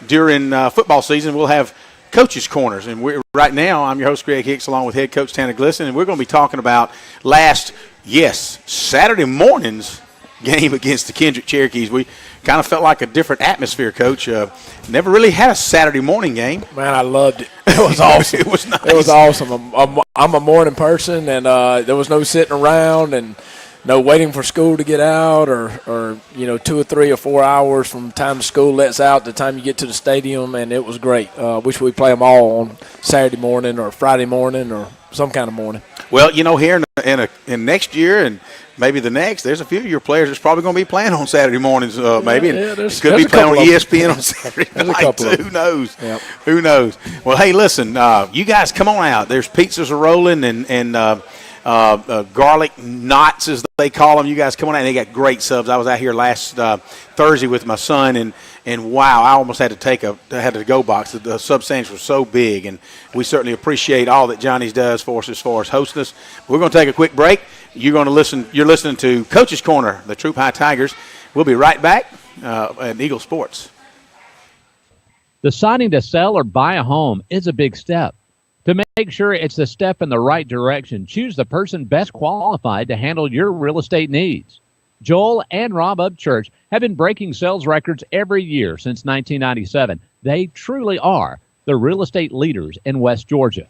during football season, we'll have Coaches Corners. And right now, I'm your host, Greg Hicks, along with head coach Tanner Glisson, and we're going to be talking about Saturday morning's game against the Kendrick Cherokees. We kind of felt like a different atmosphere, Coach. Never really had a Saturday morning game. Man, I loved it. It was awesome. It was nice. It was awesome. I'm a morning person, and there was no sitting around and no waiting for school to get out or 2 or 3 or 4 hours from the time school lets out to the time you get to the stadium, and it was great. Wish we play them all on Saturday morning or Friday morning or some kind of morning. Well, here in next year and maybe the next, there's a few of your players that's probably going to be playing on Saturday mornings, maybe. There's could be playing on ESPN on Saturday night, too. Who knows? Yep. Who knows? Well, hey, listen, you guys come on out. There's pizzas are rolling and garlic knots, as they call them. You guys come on out. They got great subs. I was out here last Thursday with my son, and wow, I almost had to go box. The sub sandwich was so big, and we certainly appreciate all that Johnny's does for us as far as hosting us. We're going to take a quick break. You're listening to Coach's Corner, the Troup High Tigers. We'll be right back at Eagle Sports. Deciding to sell or buy a home is a big step. To make sure it's the step in the right direction, choose the person best qualified to handle your real estate needs. Joel and Rob Upchurch have been breaking sales records every year since 1997. They truly are the real estate leaders in West Georgia.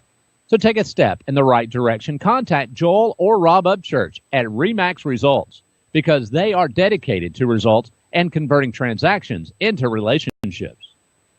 So take a step in the right direction. Contact Joel or Rob Upchurch at RE/MAX Results because they are dedicated to results and converting transactions into relationships.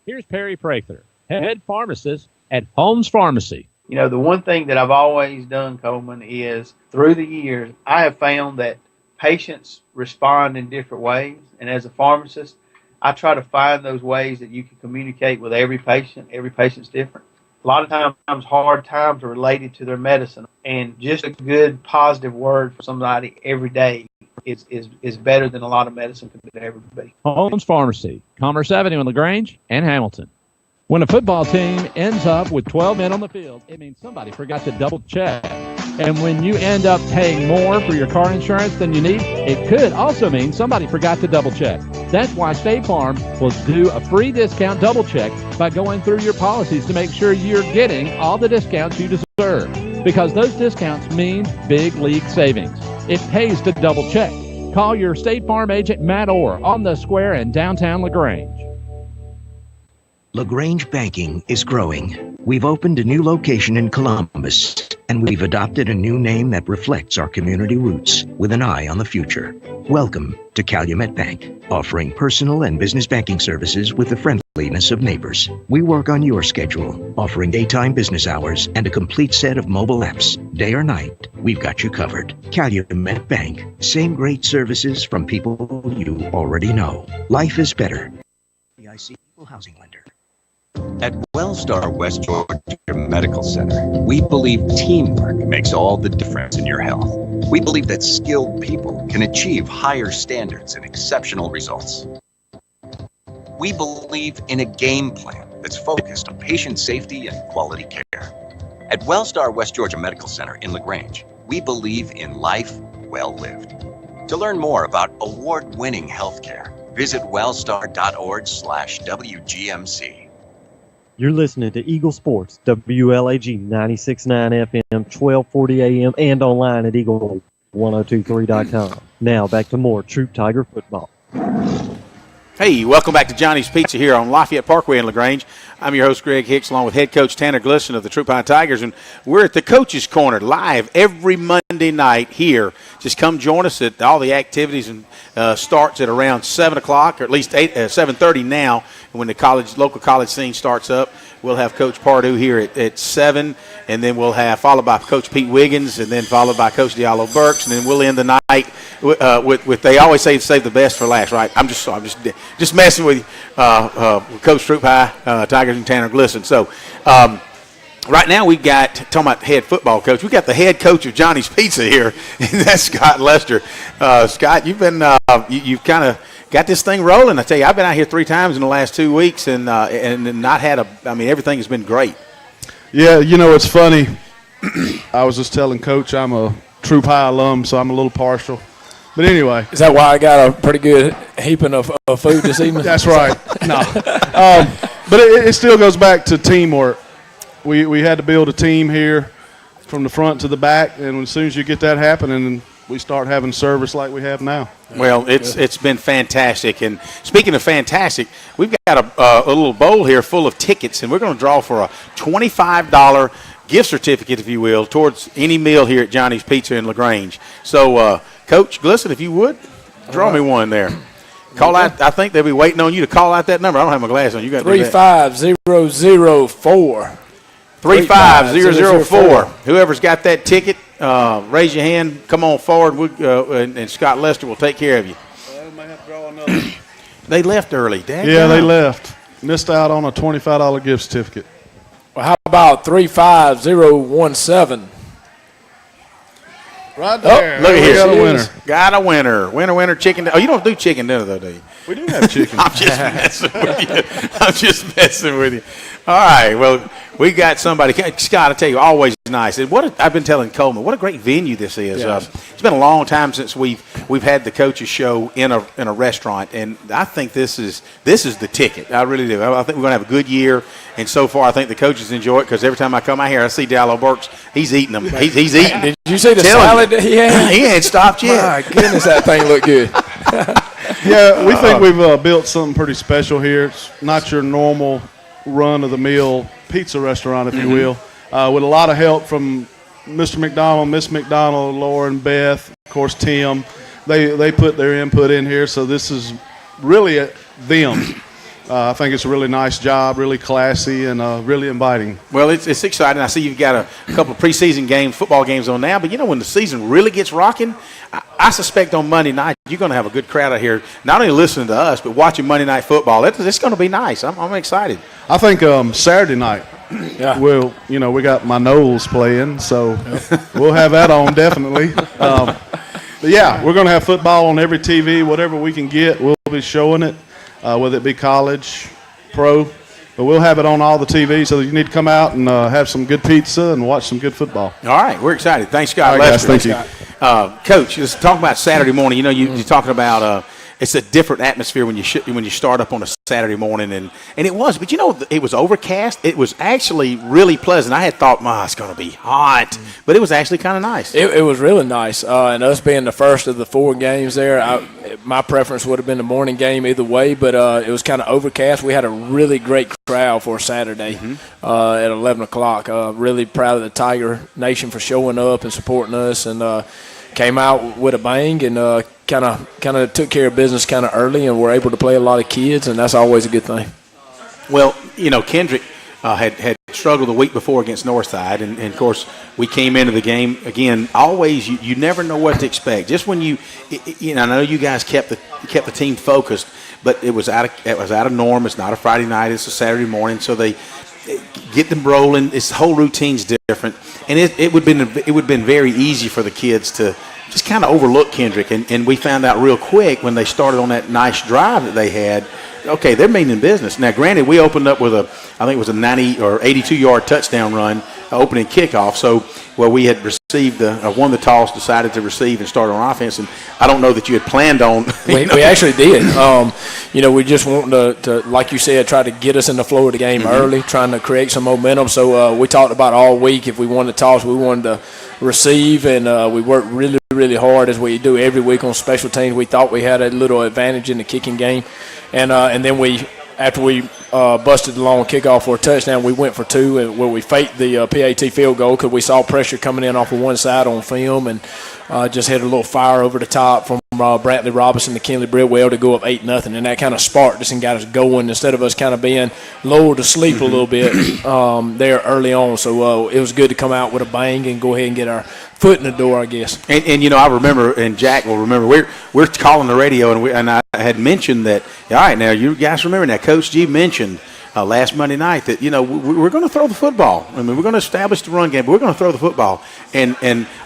Here's Perry Prather, head pharmacist at Holmes Pharmacy. The one thing that I've always done, Coleman, is through the years, I have found that patients respond in different ways. And as a pharmacist, I try to find those ways that you can communicate with every patient. Every patient's different. A lot of times, hard times are related to their medicine. And just a good, positive word for somebody every day is better than a lot of medicine could ever be. Holmes Pharmacy, Commerce Avenue in LaGrange and Hamilton. When a football team ends up with 12 men on the field, it means somebody forgot to double check. And when you end up paying more for your car insurance than you need, it could also mean somebody forgot to double check. That's why State Farm will do a free discount double check by going through your policies to make sure you're getting all the discounts you deserve. Because those discounts mean big league savings. It pays to double check. Call your State Farm agent, Matt Orr, on the square in downtown LaGrange. LaGrange Banking is growing. We've opened a new location in Columbus, and we've adopted a new name that reflects our community roots with an eye on the future. Welcome to Calumet Bank, offering personal and business banking services with the friendliness of neighbors. We work on your schedule, offering daytime business hours and a complete set of mobile apps. Day or night, we've got you covered. Calumet Bank, same great services from people you already know. Life is better. IC Equal Housing Lender. At Wellstar West Georgia Medical Center, we believe teamwork makes all the difference in your health. We believe that skilled people can achieve higher standards and exceptional results. We believe in a game plan that's focused on patient safety and quality care. At Wellstar West Georgia Medical Center in LaGrange, we believe in life well lived. To learn more about award-winning healthcare, visit wellstar.org/WGMC. You're listening to Eagle Sports, WLAG 96.9 FM, 1240 AM, and online at eagle1023.com. Now, back to more Troup Tiger football. Hey, welcome back to Johnny's Pizza here on Lafayette Parkway in LaGrange. I'm your host, Greg Hicks, along with head coach Tanner Glisson of the Troup High Tigers, and we're at the Coach's Corner live every Monday night here. Just come join us at all the activities, and starts at around 7 o'clock, or at least 7:30 now. And when the local college scene starts up, we'll have Coach Pardue here at 7, and then we'll have followed by Coach Pete Wiggins, and then followed by Coach Diallo Burks, and then we'll end the night with they always say save the best for last, right? I'm just messing with you, Coach Troup High Tigers and Tanner Glisson. So right now we've got, talking about head football coach, we've got the head coach of Johnny's Pizza here, and that's Scott Lester. Scott, you've been you've kind of got this thing rolling. I tell you, I've been out here 3 times in the last 2 weeks, and not had everything has been great. Yeah, it's funny. I was just telling Coach I'm a Troup High alum, so I'm a little partial. But anyway. Is that why I got a pretty good heaping of food this evening? That's right. No. But it still goes back to teamwork. We had to build a team here from the front to the back, and as soon as you get that happening, we start having service like we have now. Well, it's been fantastic. And speaking of fantastic, we've got a little bowl here full of tickets, and we're going to draw for a $25 gift certificate, if you will, towards any meal here at Johnny's Pizza in LaGrange. So, Coach Glisson, if you would, draw me one there. Call out. I think they'll be waiting on you to call out that number. I don't have my glasses on. You got 35004. 35004. Whoever's got that ticket, raise your hand. Come on forward, and Scott Lester will take care of you. Well, may have to draw another. They left early, Dad. Yeah, they left. Missed out on a $25 gift certificate. Well, how about 35017? Right there. Look at here. Got a winner. Got a winner. Winner, chicken dinner. Oh, you don't do chicken dinner, though, do you? We do have chicken. I'm just messing with you. All right. Well, we got somebody. Scott, I tell you, always nice. And I've been telling Coleman, what a great venue this is. Yeah. It's been a long time since we've had the coaches show in a restaurant, and I think this is the ticket. I really do. I think we're going to have a good year. And so far, I think the coaches enjoy it because every time I come out here, I see Dallo Burks. He's eating them. He's eating. Did you see the salad that he had? He ain't stopped yet. My goodness, that thing looked good. Yeah, we think we've built something pretty special here. It's not your normal run-of-the-mill pizza restaurant, if you will, with a lot of help from Mr. McDonald, Miss McDonald, Lauren, Beth, of course, Tim. They put their input in here, so this is really them. I think it's a really nice job, really classy, and really inviting. Well, it's exciting. I see you've got a couple of preseason games, football games on now. But, when the season really gets rocking, I suspect on Monday night you're going to have a good crowd out here, not only listening to us, but watching Monday Night Football. It's going to be nice. I'm excited. I think Saturday night, we got my Knowles playing, so we'll have that on definitely. But, yeah, we're going to have football on every TV, whatever we can get, we'll be showing it. Whether it be college, pro, but we'll have it on all the TV, so you need to come out and have some good pizza and watch some good football. All right, we're excited. Thanks, Scott. All right, guys, thank you. Coach, let's talk about Saturday morning. You're talking about it's a different atmosphere when you start up on a Saturday morning, and it was. But it was overcast. It was actually really pleasant. I had thought, it's going to be hot, but it was actually kind of nice. It was really nice, and us being the first of the 4 games there, my preference would have been the morning game either way, but it was kind of overcast. We had a really great crowd for Saturday at 11 o'clock. Really proud of the Tiger Nation for showing up and supporting us, and came out with a bang and kind of took care of business kind of early, and were able to play a lot of kids, and that's always a good thing. Well, Kendrick had struggled the week before against Northside, and of course we came into the game again. Always, you never know what to expect. Just when I know you guys kept the team focused, but it was out of norm. It's not a Friday night; it's a Saturday morning, so they get them rolling. The whole routine's different, and it would have been very easy for the kids to just kind of overlook Kendrick, and we found out real quick when they started on that nice drive that they had. Okay, they're meaning business. Now, granted, we opened up with I think it was a 90 or 82-yard touchdown run, opening kickoff. So, we had received won the toss, decided to receive, and started on offense. And I don't know that you had planned on. We actually did. We just wanted to, like you said, try to get us in the flow of the game early, trying to create some momentum. So we talked about all week. If we wanted to toss, we wanted to receive, and we worked really, really hard as we do every week on special teams. We thought we had a little advantage in the kicking game, and then after we busted the long kickoff for a touchdown, we went for 2, and where we faked the PAT field goal because we saw pressure coming in off of one side on film, and just had a little fire over the top from Brantley Robinson to Kenley Bridwell to go up 8-0, and that kind of sparked us and got us going instead of us kind of being lulled to sleep a little bit there early on. So it was good to come out with a bang and go ahead and get our foot in the door, I guess. And I remember, and Jack will remember, we're calling the radio, and I had mentioned that. All right, now you guys remember that Coach G mentioned last Monday night that we're going to throw the football. I mean, we're going to establish the run game, but we're going to throw the football. And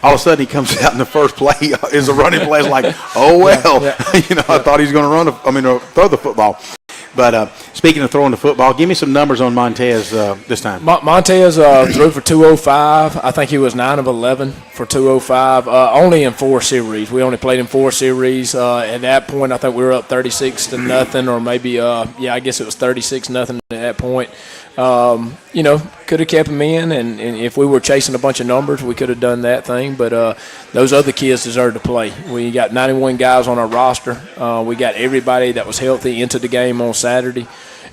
all of a sudden he comes out in the first play is a running play. It's like, oh well, I thought he was going to throw the football. But speaking of throwing the football, give me some numbers on Montez this time. Montez threw for 205. I think he was 9 of 11 for 205, only in 4 series. We only played in 4 series. At that point, I think we were up 36-0, or maybe, I guess it was 36-0 at that point. Could have kept him in, and if we were chasing a bunch of numbers, we could have done that thing. But those other kids deserve to play. We got 91 guys on our roster. We got everybody that was healthy into the game on Saturday.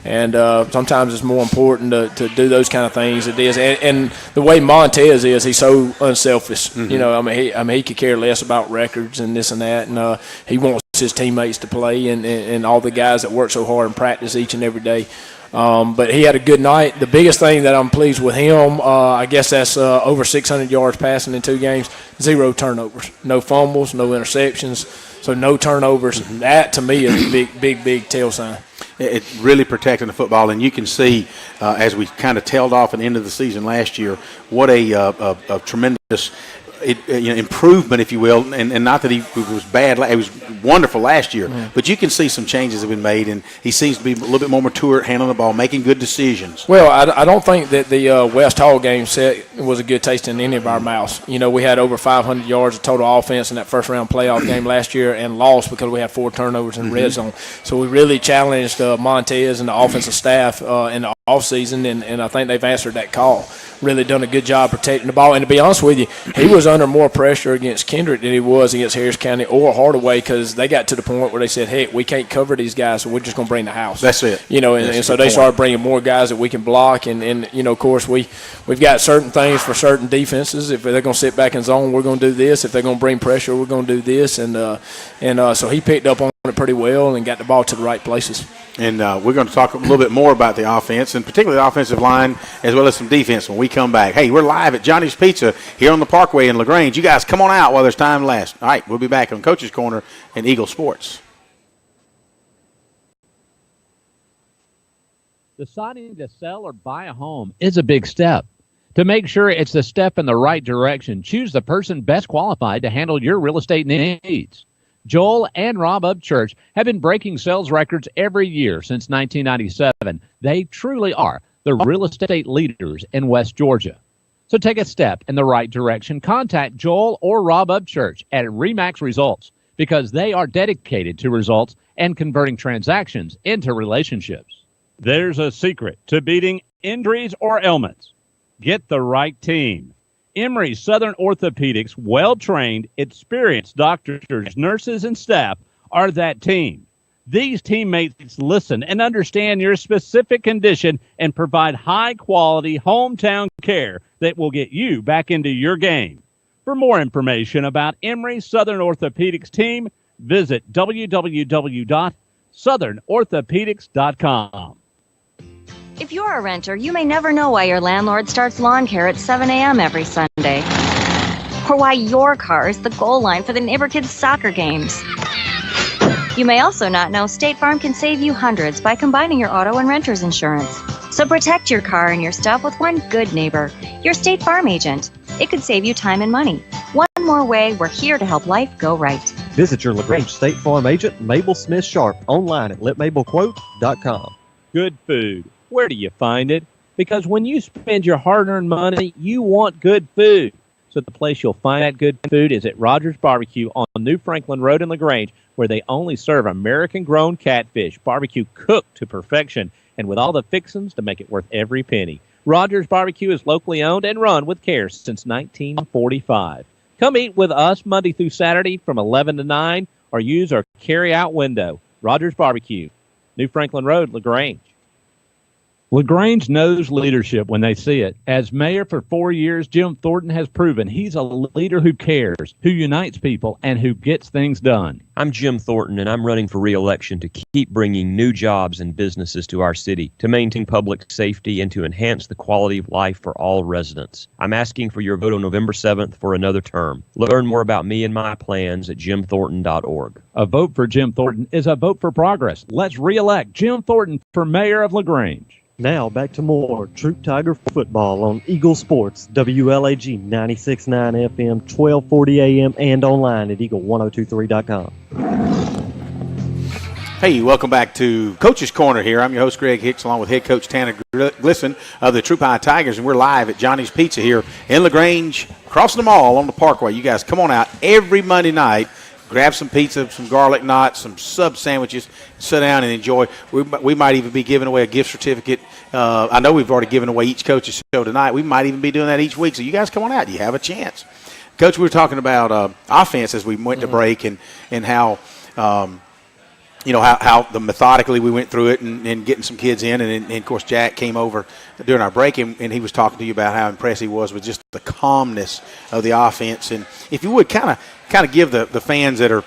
And sometimes it's more important to do those kind of things. It is, and the way Montez is, he's so unselfish. Mm-hmm. He could care less about records and this and that, and he wants his teammates to play and all the guys that work so hard and practice each and every day. But he had a good night. The biggest thing that I'm pleased with him, I guess that's over 600 yards passing in 2 games, 0 turnovers, no fumbles, no interceptions, so no turnovers. Mm-hmm. That to me is a big tell sign. It's really protecting the football, and you can see as we kind of tailed off at the end of the season last year, what a tremendous improvement, if you will, and not that he was bad. It was wonderful last year, but you can see some changes have been made, and he seems to be a little bit more mature at handling the ball, making good decisions. Well, I don't think that the West Hall game set was a good taste in any of our mouths. We had over 500 yards of total offense in that first-round playoff game last year and lost because we had 4 turnovers in red zone. So we really challenged Montez and the offensive staff in the offseason, and I think they've answered that call. Really done a good job protecting the ball. And to be honest with you, he was under more pressure against Kendrick than he was against Harris County or Hardaway, because they got to the point where they said, hey, we can't cover these guys, so we're just going to bring the house. That's it. And so they started bringing more guys that we can block. And of course, we've got certain things for certain defenses. If they're going to sit back in zone, we're going to do this. If they're going to bring pressure, we're going to do this. And so he picked up on it pretty well and got the ball to the right places. And we're going to talk a little bit more about the offense, and particularly the offensive line, as well as some defense when we come back. Hey, we're live at Johnny's Pizza here on the Parkway in LaGrange. You guys come on out while there's time left. All right, we'll be back on Coach's Corner in Eagle Sports. Deciding to sell or buy a home is a big step. To make sure it's a step in the right direction, choose the person best qualified to handle your real estate needs. Joel and Rob Upchurch have been breaking sales records every year since 1997. They truly are the real estate leaders in West Georgia. So take a step in the right direction. Contact Joel or Rob Upchurch at RE/MAX Results, because they are dedicated to results and converting transactions into relationships. There's a secret to beating injuries or ailments. Get the right team. Emory Southern Orthopedics' well-trained, experienced doctors, nurses, and staff are that team. These teammates listen and understand your specific condition and provide high-quality hometown care that will get you back into your game. For more information about Emory Southern Orthopedics team, visit www.southernorthopedics.com. If you're a renter, you may never know why your landlord starts lawn care at 7 a.m. every Sunday. Or why your car is the goal line for the neighbor kids' soccer games. You may also not know State Farm can save you hundreds by combining your auto and renter's insurance. So protect your car and your stuff with one good neighbor, your State Farm agent. It could save you time and money. One more way, we're here to help life go right. Visit your LaGrange State Farm agent, Mabel Smith Sharp, online at letmabelquote.com. Good food. Where do you find it? Because when you spend your hard-earned money, you want good food. So the place you'll find that good food is at Rogers Barbecue on New Franklin Road in LaGrange, where they only serve American-grown catfish, barbecue cooked to perfection, and with all the fixings to make it worth every penny. Rogers Barbecue is locally owned and run with care since 1945. Come eat with us Monday through Saturday from 11 to 9, or use our carry-out window. Rogers Barbecue, New Franklin Road, LaGrange. LaGrange knows leadership when they see it. As mayor for 4 years, Jim Thornton has proven he's a leader who cares, who unites people, and who gets things done. I'm Jim Thornton, and I'm running for re-election to keep bringing new jobs and businesses to our city, to maintain public safety, and to enhance the quality of life for all residents. I'm asking for your vote on November 7th for another term. Learn more about me and my plans at jimthornton.org. A vote for Jim Thornton is a vote for progress. Let's re-elect Jim Thornton for mayor of LaGrange. Now back to more Troup Tiger football on Eagle Sports, WLAG 96.9 FM, 1240 AM, and online at eagle1023.com. Hey, welcome back to Coach's Corner here. I'm your host, Greg Hicks, along with head coach Tanner Glisson of the Troup Tigers, and we're live at Johnny's Pizza here in LaGrange, crossing the mall on the Parkway. You guys come on out every Monday night, grab some pizza, some garlic knots, some sub sandwiches, sit down and enjoy. We might even be giving away a gift certificate. I know we've already given away each coach's show tonight. We might even be doing that each week, so you guys come on out. You have a chance. Coach, we were talking about offense as we went to break and how how methodically we went through it and getting some kids in. And of course, Jack came over during our break, and he was talking to you about how impressed he was with just the calmness of the offense. And if you would kind of give the fans that are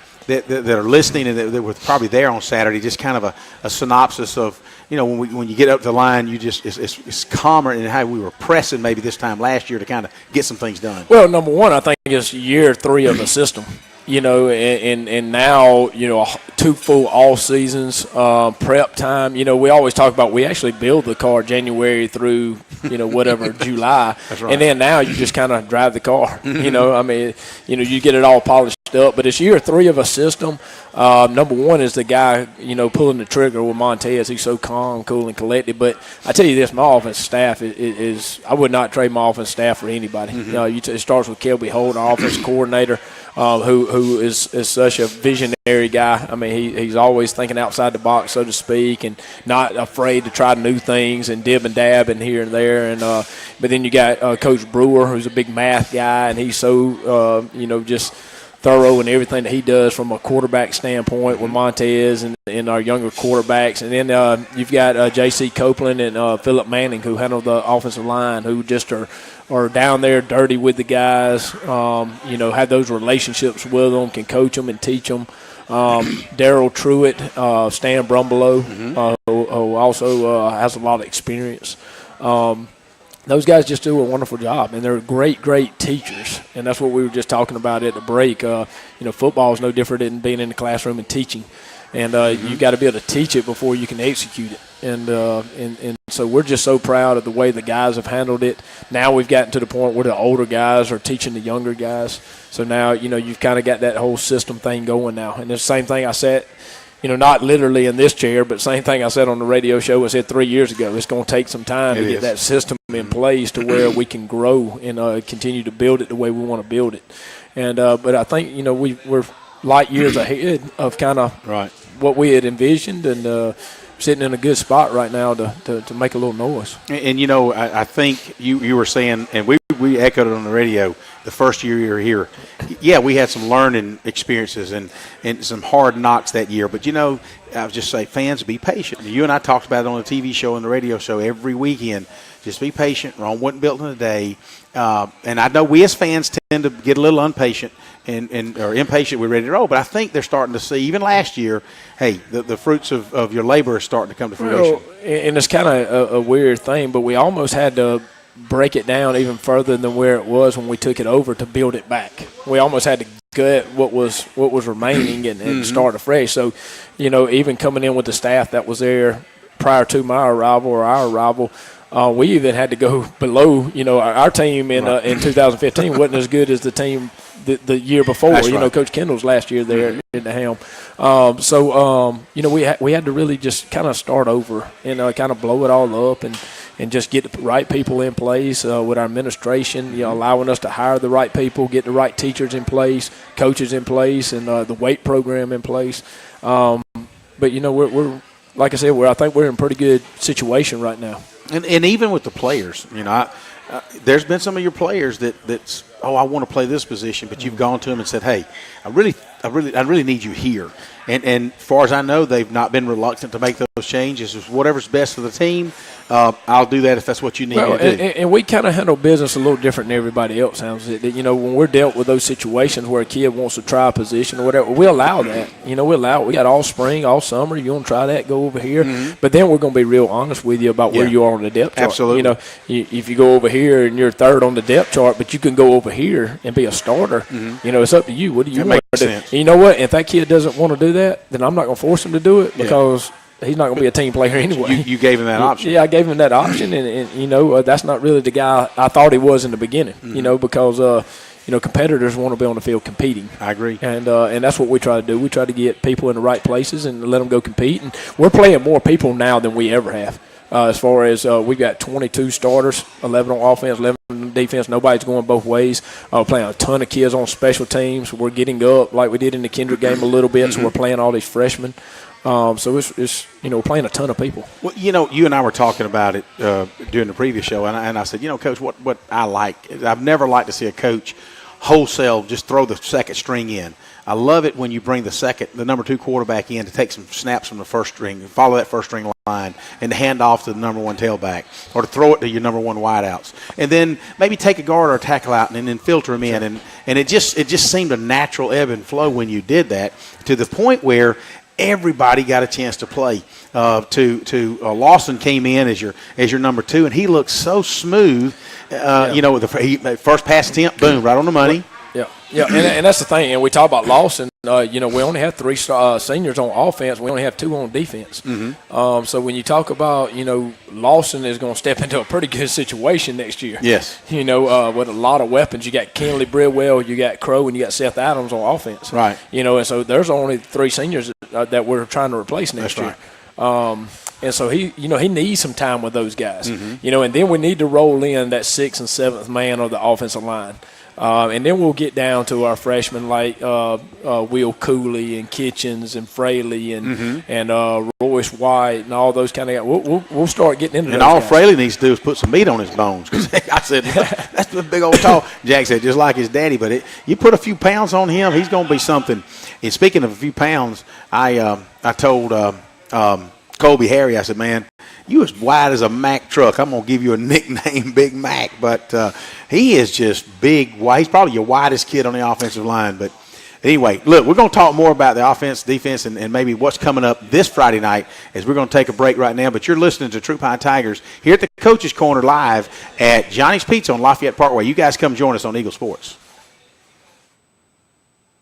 listening and that were probably there on Saturday just kind of a synopsis of, when you get up the line, you just it's calmer, and how we were pressing maybe this time last year to kind of get some things done. Well, number one, I think it's year 3 of the system. And now, 2 full all seasons, prep time. We always talk about we actually build the car January through, whatever, July. That's right. And then now you just kind of drive the car. You get it all polished up. But it's year 3 of a system. Number one is the guy, pulling the trigger with Montez. He's so calm, cool, and collected. But I tell you this, my offense staff is I would not trade my offense staff for anybody. It starts with Kelby Holt, our offense coordinator, who is such a visionary guy. I mean, he's always thinking outside the box, so to speak, and not afraid to try new things and dib and dab and here and there. And but then you got Coach Brewer, who's a big math guy, and he's so just thorough in everything that he does from a quarterback standpoint with Montez and our younger quarterbacks. And then you've got J.C. Copeland and Philip Manning, who handle the offensive line, who just are down there dirty with the guys, have those relationships with them, can coach them and teach them. Daryl Truitt, Stan Brumbelow, who also has a lot of experience. Those guys just do a wonderful job, and they're great, great teachers. And that's what we were just talking about at the break. Football is no different than being in the classroom and teaching. And you got to be able to teach it before you can execute it. And so we're just so proud of the way the guys have handled it. Now we've gotten to the point where the older guys are teaching the younger guys. So now, you've kind of got that whole system thing going now. And it's the same thing I said, not literally in this chair, but same thing I said on the radio show I said 3 years ago. It's going to take some time to get that system in place to where we can grow and continue to build it the way we want to build it. And but I think, we're light years ahead of kind of what we had envisioned, and sitting in a good spot right now to make a little noise. And I think you were saying, and we echoed it on the radio the first year you were here. Yeah, we had some learning experiences and some hard knocks that year. But, I would just say, fans, be patient. You and I talked about it on the TV show and the radio show every weekend. Just be patient. Rome wasn't built in a day. And I know we as fans tend to get a little impatient or impatient. We're ready to roll. But I think they're starting to see, even last year, hey, the fruits of your labor are starting to come to fruition. Well, and it's kind of a weird thing, but we almost had to break it down even further than where it was when we took it over to build it back. We almost had to gut what was remaining and start afresh. So, even coming in with the staff that was there prior to my arrival or our arrival, we even had to go below. Our team in 2015 wasn't as good as the team the year before. That's right. Coach Kendall's last year there in the helm. We had to really just kind of start over and kind of blow it all up and just get the right people in place with our administration, allowing us to hire the right people, get the right teachers in place, coaches in place, and the weight program in place. But we're like I said, I think we're in a pretty good situation right now. And even with the players, there's been some of your players that's I want to play this position, but you've gone to them and said, hey, I really need you here. And as far as I know, they've not been reluctant to make those changes. It's whatever's best for the team, I'll do that if that's what you need me to do. And we kind of handle business a little different than everybody else handles it. When we're dealt with those situations where a kid wants to try a position or whatever, we allow that. We allow it. We got all spring, all summer. You want to try that, go over here. But then we're going to be real honest with you about where you are on the depth chart. Absolutely. If you go over here and you're third on the depth chart, but you can go over here and be a starter, it's up to you. What do you want to do? And you know what? If that kid doesn't want to do that, then I'm not going to force him to do it because he's not going to be a team player anyway. You gave him that option. Yeah, I gave him that option, and that's not really the guy I thought he was in the beginning, because competitors want to be on the field competing. I agree. And that's what we try to do. We try to get people in the right places and let them go compete. And we're playing more people now than we ever have. As far as we got 22 starters, 11 on offense, 11 on defense. Nobody's going both ways. Playing a ton of kids on special teams. We're getting up like we did in the Kendrick game a little bit, so we're playing all these freshmen. So it's playing a ton of people. Well, you and I were talking about it during the previous show, and I said, Coach, what I like, I've never liked to see a coach wholesale just throw the second string in. I love it when you bring the number 2 quarterback in to take some snaps from the first string, follow that first string line, and to hand off to the number 1 tailback, or to throw it to your number 1 wideouts, and then maybe take a guard or a tackle out and then filter them in, and it just seemed a natural ebb and flow when you did that, to the point where everybody got a chance to play. Lawson came in as your number 2, and he looked so smooth. The first pass attempt, boom, right on the money. Yeah, and that's the thing. And we talk about Lawson. We only have 3 seniors on offense. We only have 2 on defense. Mm-hmm. So when you talk about, Lawson is going to step into a pretty good situation next year. Yes. With a lot of weapons. You got Kenley Bridwell, you got Crow, and you got Seth Adams on offense. Right. And so there's only 3 seniors that we're trying to replace next year. And so he needs some time with those guys. Mm-hmm. And then we need to roll in that 6th and 7th man of the offensive line. And then we'll get down to our freshmen like Will Cooley and Kitchens and Fraley and Royce White and all those kind of guys. We'll start getting into and those all guys. Fraley needs to do is put some meat on his bones. Because I said, that's the big old tall. Jack said, just like his daddy. But you put a few pounds on him, he's going to be something. And speaking of a few pounds, I told Colby Harry, I said, man, you as wide as a Mack truck. I'm going to give you a nickname, Big Mac. But he is just big. He's probably your widest kid on the offensive line. But anyway, look, we're going to talk more about the offense, defense, and maybe what's coming up this Friday night as we're going to take a break right now. But you're listening to Troup Tigers here at the Coach's Corner live at Johnny's Pizza on Lafayette Parkway. You guys come join us on Eagle Sports.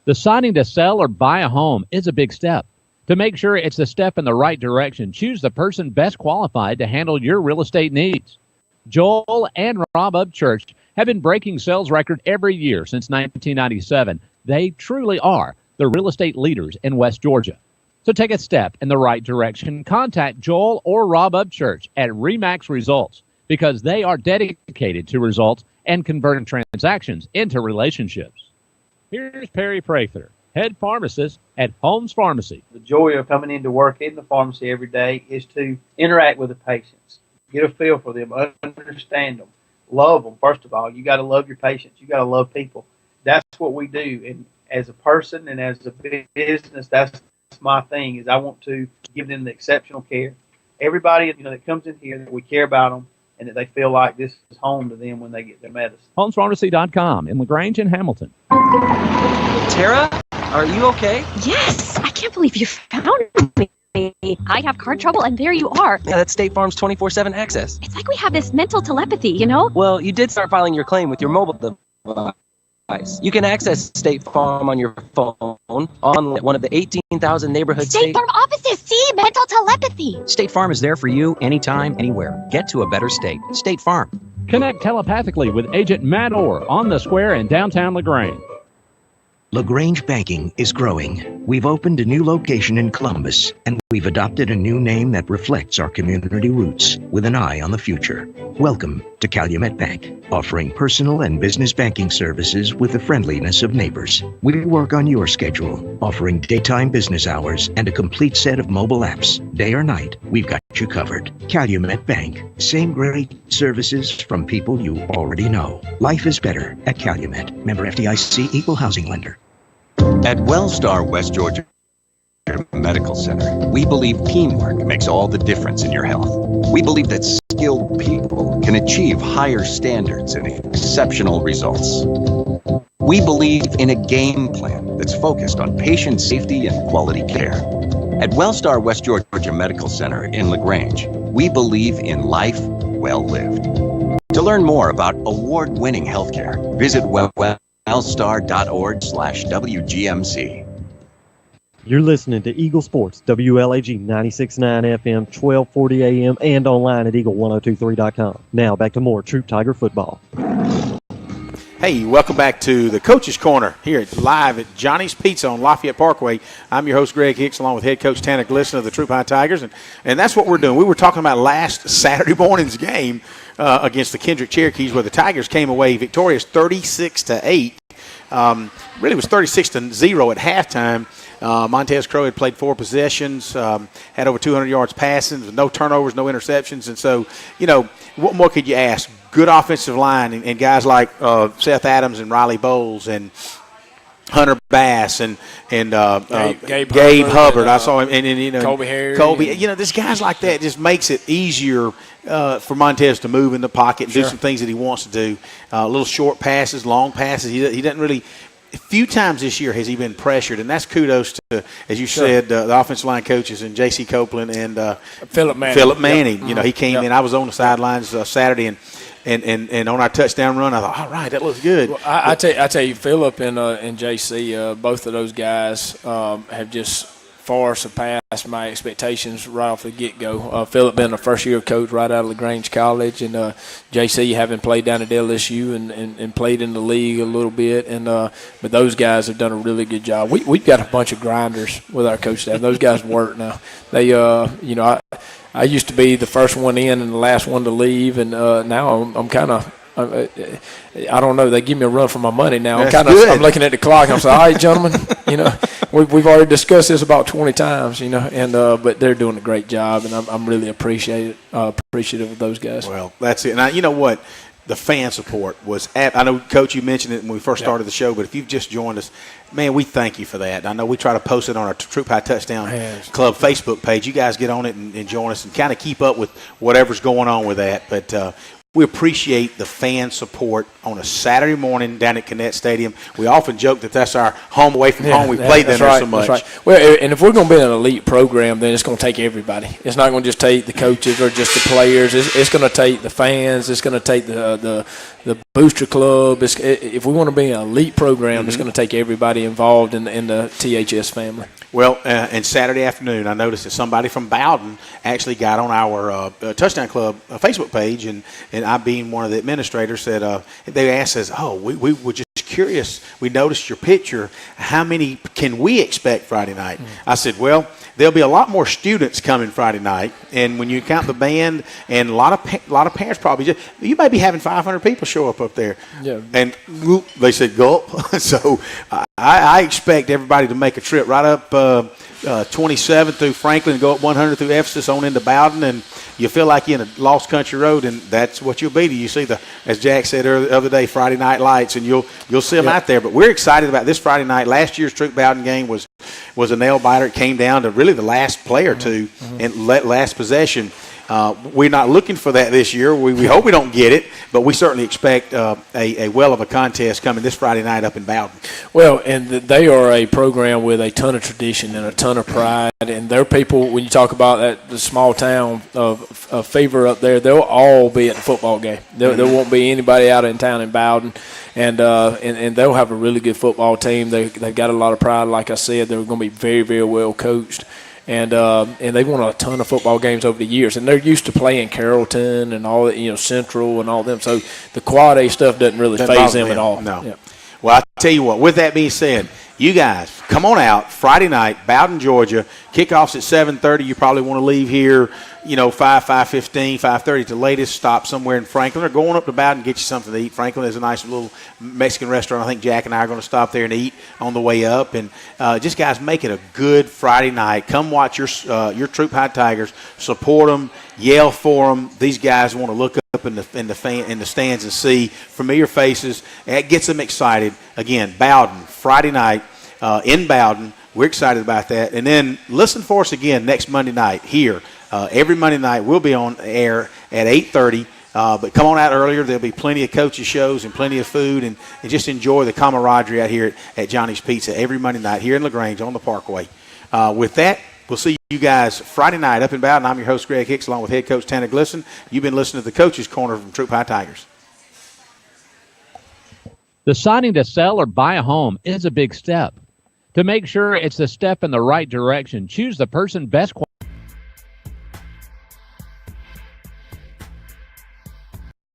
Deciding to sell or buy a home is a big step. To make sure it's a step in the right direction, choose the person best qualified to handle your real estate needs. Joel and Rob Upchurch have been breaking sales record every year since 1997. They truly are the real estate leaders in West Georgia. So take a step in the right direction. Contact Joel or Rob Upchurch at RE/MAX Results because they are dedicated to results and converting transactions into relationships. Here's Perry Prather, head pharmacist at Holmes Pharmacy. The joy of coming into work in the pharmacy every day is to interact with the patients, get a feel for them, understand them, love them. First of all, you got to love your patients. You got to love people. That's what we do. And as a person and as a business, that's my thing. Is I want to give them the exceptional care. Everybody that comes in here, that we care about them and that they feel like this is home to them when they get their medicine. HolmesPharmacy.com in LaGrange and Hamilton. Tara? Are you okay? Yes, I can't believe you found me. I have car trouble, and there you are. Yeah, that's State Farm's 24/7 access. It's like we have this mental telepathy, you know? Well, you did start filing your claim with your mobile device. You can access State Farm on your phone on one of the 18,000 neighborhood State Farm offices. See, mental telepathy. State Farm is there for you anytime, anywhere. Get to a better state. State Farm. Connect telepathically with Agent Matt Orr on the square in downtown LaGrange. LaGrange Banking is growing. We've opened a new location in Columbus, and we've adopted a new name that reflects our community roots with an eye on the future. Welcome to Calumet Bank, offering personal and business banking services with the friendliness of neighbors. We work on your schedule, offering daytime business hours and a complete set of mobile apps. Day or night, we've got you covered. Calumet Bank, same great services from people you already know. Life is better at Calumet. Member FDIC, equal housing lender. At Wellstar West Georgia Medical Center, we believe teamwork makes all the difference in your health. We believe that skilled people can achieve higher standards and exceptional results. We believe in a game plan that's focused on patient safety and quality care. At Wellstar West Georgia Medical Center in LaGrange, we believe in life well lived. To learn more about award-winning healthcare, visit wellstar.org/WGMC. You're listening to Eagle Sports, WLAG 96.9 FM, 1240 AM, and online at eagle1023.com. Now back to more Troup Tiger football. Hey, welcome back to the Coach's Corner here live at Johnny's Pizza on Lafayette Parkway. I'm your host, Greg Hicks, along with head coach Tanner Glisson of the Troup Tigers, and that's what we're doing. We were talking about last Saturday morning's game against the Kendrick Cherokees, where the Tigers came away victorious 36-8. Really was 36-0 at halftime. Montez Crow had played 4 possessions, had over 200 yards passing, no turnovers, no interceptions. And so, what more could you ask? Good offensive line and guys like Seth Adams and Riley Bowles and Hunter Bass and Gabe Hubbard. I saw him. And Colby Harris. Colby. There's guys like that. Just makes it easier for Montez to move in the pocket and do some things that he wants to do. Little short passes, long passes. He doesn't really – a few times this year has he been pressured, and that's kudos to, as you said, the offensive line coaches and J.C. Copeland and Philip Manning. Yep. He came in. I was on the sidelines Saturday, and on our touchdown run, I thought, all right, that looks good. Well, I tell you, Philip and J.C., both of those guys have just far surpassed my expectations right off the get-go. Philip been a first-year coach right out of LaGrange College, and J.C. having played down at LSU and played in the league a little bit. But those guys have done a really good job. We've got a bunch of grinders with our coach staff. Those guys work now. They, I used to be the first one in and the last one to leave, and now I'm kind of – I don't know. They give me a run for my money now. I'm looking at the clock. And I'm saying, all right, gentlemen, we've already discussed this about 20 times, but they're doing a great job, and I'm really appreciative of those guys. Well, that's it. Now, you know what? The fan support was I know, Coach, you mentioned it when we first started the show, but if you've just joined us, man, we thank you for that. I know we try to post it on our Troup High Touchdown Club Facebook page. You guys get on it and join us and kind of keep up with whatever's going on with that. But we appreciate the fan support on a Saturday morning down at Connect Stadium. We often joke that that's our home away from home. We've played there so much. That's right. Well, and if we're going to be an elite program, then it's going to take everybody. It's not going to just take the coaches or just the players. It's going to take the fans. It's going to take the booster club. If we want to be an elite program, it's going to take everybody involved in the THS family. Well, and Saturday afternoon, I noticed that somebody from Bowden actually got on our Touchdown Club Facebook page, and I, being one of the administrators, said they asked us, we were just curious. We noticed your picture. How many can we expect Friday night? I said, well, there'll be a lot more students coming Friday night, and when you count the band and a lot of parents probably you may be having 500 people show up there. Yeah. And they said gulp. So I expect everybody to make a trip right up 27 through Franklin, go up 100 through Ephesus on into Bowden, and you feel like you're in a lost country road, and that's what you'll be. You see as Jack said the other day, Friday night lights, and you'll see them out there. But we're excited about this Friday night. Last year's Troup Bowden game was a nail biter. It came down to really the last play or two and last possession. We're not looking for that this year. We hope we don't get it, but we certainly expect a well of a contest coming this Friday night up in Bowden. Well, and they are a program with a ton of tradition and a ton of pride, and their people, when you talk about the small town of Fever up there, they'll all be at the football game. There won't be anybody out in town in Bowden, and they'll have a really good football team. They've got a lot of pride. Like I said, they're going to be very, very well coached. And they've won a ton of football games over the years, and they're used to playing Carrollton and all that, Central and all them. So the Quad A stuff doesn't really faze them at all. No. Yeah. Well, I'll tell you what, with that being said, you guys, come on out Friday night, Bowden, Georgia. Kickoff's at 7:30. You probably want to leave here, 5:15, 5:30 at the latest. Stop somewhere in Franklin or going up to Bowden and get you something to eat. Franklin is a nice little Mexican restaurant. I think Jack and I are going to stop there and eat on the way up. And just, guys, make it a good Friday night. Come watch your Troup High Tigers. Support them. Yell for them. These guys want to look up in the stands and see familiar faces. It gets them excited. Again, Bowden, Friday night in Bowden. We're excited about that. And then listen for us again next Monday night here. Every Monday night we'll be on air at 8:30. But come on out earlier. There'll be plenty of coaches shows and plenty of food, and just enjoy the camaraderie out here at Johnny's Pizza every Monday night here in LaGrange on the Parkway. With that, we'll see you guys Friday night up in Bowden. I'm your host, Greg Hicks, along with head coach Tanner Glisson. You've been listening to the Coach's Corner from Troup High Tigers. Deciding to sell or buy a home is a big step. To make sure it's a step in the right direction, choose the person best qualified